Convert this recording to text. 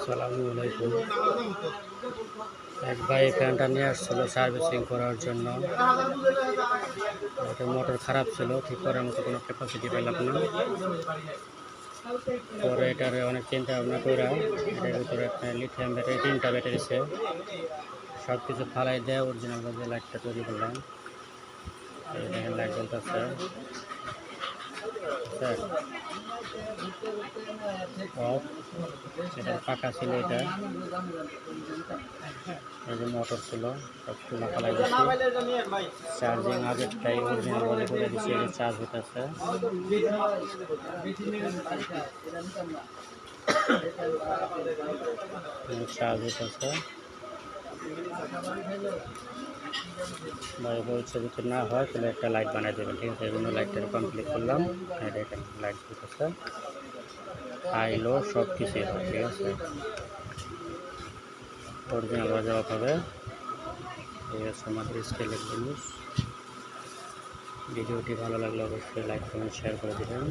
আসসালামু আলাইকুম। এক ভাই ফ্যানটা নিয়ে আসছিল সার্ভিসিং করার জন্য। এটা মোটর খারাপ ছিল, ঠিক করার মতো কোনো ক্যাপাসিটি পেলাম না। পরে এটার অনেক চিন্তা ভাবনা করে এটার ভিতরে একটা লিথিয়াম ব্যাটারি, 3টা ব্যাটারি আছে, সব কিছু ফালাই দেয় অরিজিনাল ভাবে লাইটটা তৈরি করলাম। দেখেন লাইট জ্বলতেছে। অফ, এটার পাকা ছিল, এটা এই যে মোটর ছিল, সব তুলা ফালাই দিচ্ছি। চার্জিং আগেরটাই অরিজিনাল ভাবে করে দিচ্ছি, এটা চার্জ হইতেছে। চার্জ হইতেছে। ভাই বলছে যদি না হয় তাহলে একটা লাইট বানিয়ে দেবেন, ঠিক আছে? এই জন্য লাইটটা কমপ্লিট করলাম। দেখেন লাইট জ্বলতেছে, হাই লো সব কিছুই হয়, ঠিক আছে? অরিজিনাল ভাবে অফ হবে। এই হচ্ছে আমাদের স্টাইলের জিনিস। ভিডিওটি ভালো লাগলে অবশ্যই লাইক কমেন্ট শেয়ার করে দেবেন।